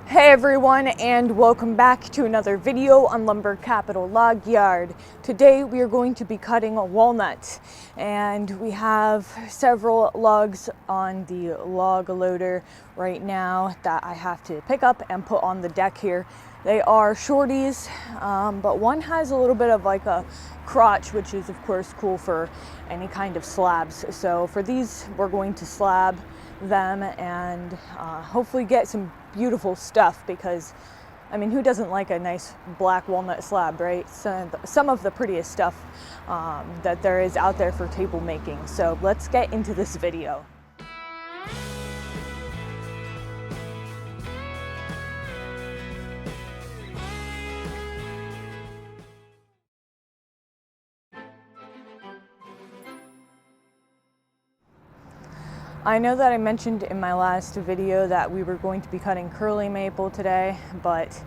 Hey everyone, and welcome back to another video on Lumber Capital Log Yard. Today we are going to be cutting a walnut, and we have several logs on the log loader right now that I have to pick up and put on the deck here. They are shorties, but one has a little bit of like a crotch, which is of course cool for any kind of slabs. So for these, we're going to slab them and hopefully get some beautiful stuff, because I mean, who doesn't like a nice black walnut slab, right? Some of the prettiest stuff that there is out there for table making. So let's get into this video. I know that I mentioned in my last video that we were going to be cutting curly maple today, but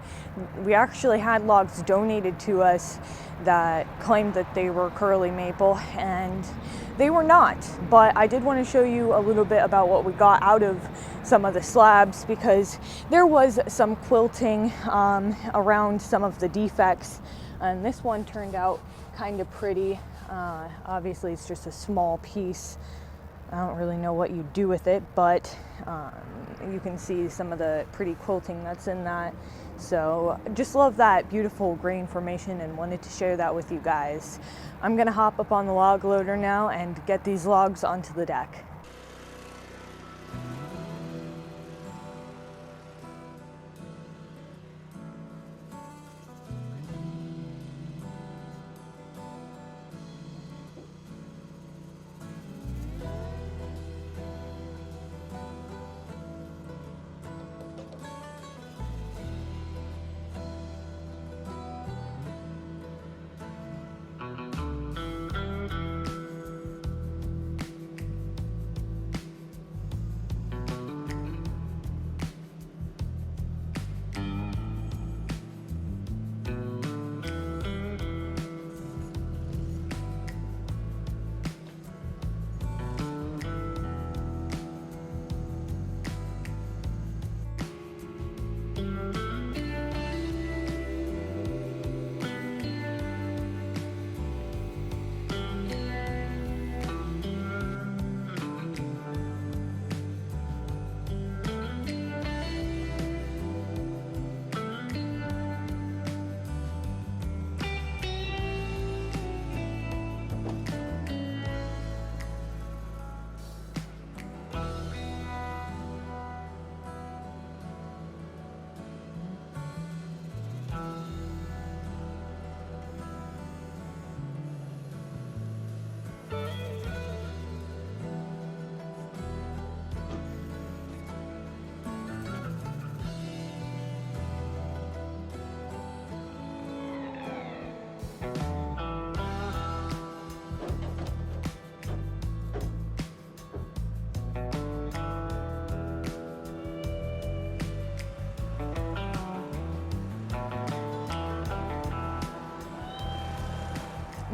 we actually had logs donated to us that claimed that they were curly maple, and they were not. But I did want to show you a little bit about what we got out of some of the slabs, because there was some quilting around some of the defects, and this one turned out kind of pretty. Obviously it's just a small piece. I don't really know what you do with it, but you can see some of the pretty quilting that's in that. So just love that beautiful grain formation and wanted to share that with you guys. I'm gonna hop up on the log loader now and get these logs onto the deck.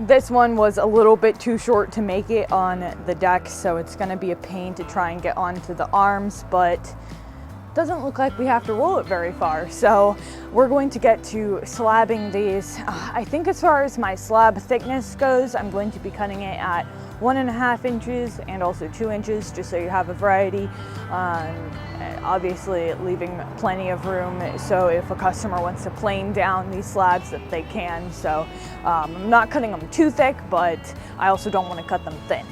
This one was a little bit too short to make it on the deck, so it's going to be a pain to try and get onto the arms, but doesn't look like we have to roll it very far. So we're going to get to slabbing these. I think as far as my slab thickness goes, I'm going to be cutting it at 1.5 inches and also 2 inches, just so you have a variety. Obviously leaving plenty of room, so if a customer wants to plane down these slabs, that they can. So I'm not cutting them too thick, but I also don't want to cut them thin.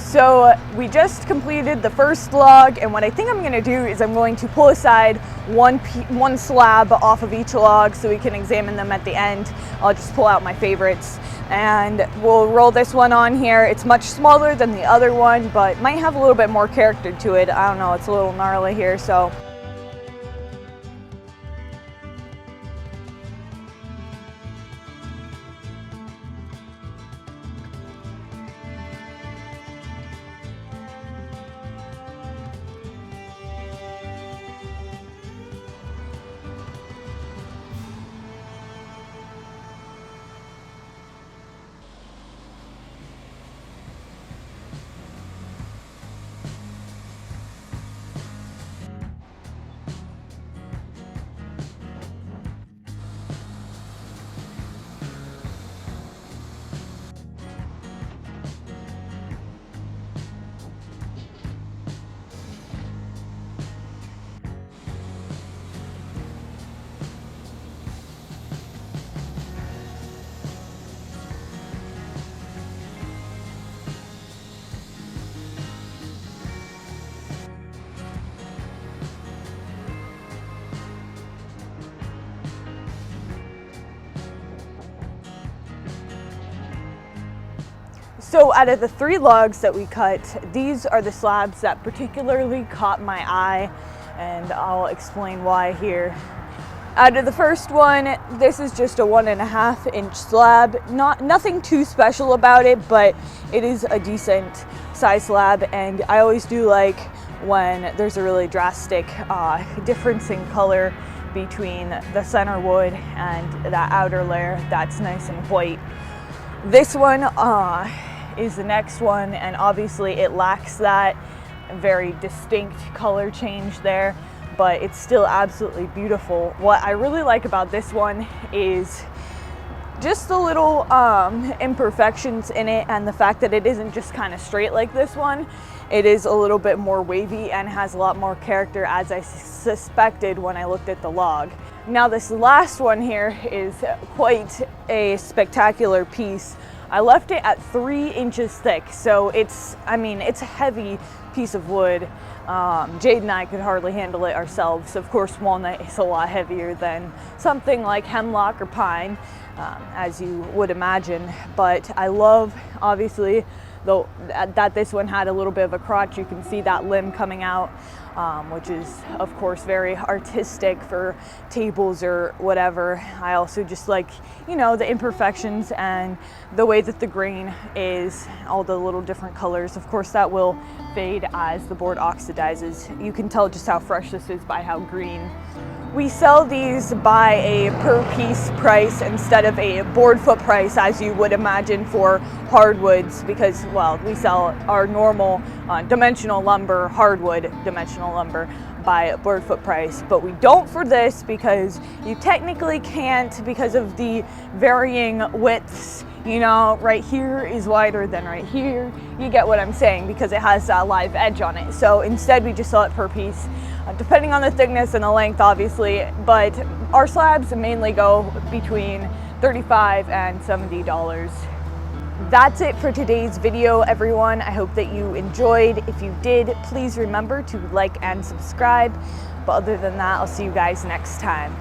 So we just completed the first log, and what I think I'm going to do is I'm going to pull aside one slab off of each log so we can examine them at the end. I'll just pull out my favorites and we'll roll this one on here. It's much smaller than the other one, but might have a little bit more character to it. I don't know, it's a little gnarly here, so. So out of the 3 logs that we cut, these are the slabs that particularly caught my eye, and I'll explain why here. Out of the first one, this is just a 1.5 inch slab. Nothing too special about it, but it is a decent size slab, and I always do like when there's a really drastic difference in color between the center wood and that outer layer that's nice and white. This one is the next one, and obviously it lacks that very distinct color change there, but it's still absolutely beautiful. What I really like about this one is just the little imperfections in it, and the fact that it isn't just kind of straight like this one. It is a little bit more wavy and has a lot more character, as I suspected when I looked at the log. Now this last one here is quite a spectacular piece. I left it at 3 inches thick, so it's a heavy piece of wood. Jade and I could hardly handle it ourselves. Of course, walnut is a lot heavier than something like hemlock or pine, as you would imagine. But I love, obviously, though, that this one had a little bit of a crotch. You can see that limb coming out, which is, of course, very artistic for tables or whatever. I also just like, the imperfections and the way that the grain is, all the little different colors. Of course, that will fade as the board oxidizes. You can tell just how fresh this is by how green. We sell these by a per piece price instead of a board foot price, as you would imagine for hardwoods, because, well, we sell our normal dimensional lumber, hardwood dimensional lumber, by a board foot price, but we don't for this because you technically can't, because of the varying widths. Right here is wider than right here. You get what I'm saying, because it has that live edge on it. So instead we just sell it per piece, depending on the thickness and the length, obviously, but our slabs mainly go between $35 and $70. That's it for today's video, everyone. I hope that you enjoyed. If you did, please remember to like and subscribe. But other than that, I'll see you guys next time.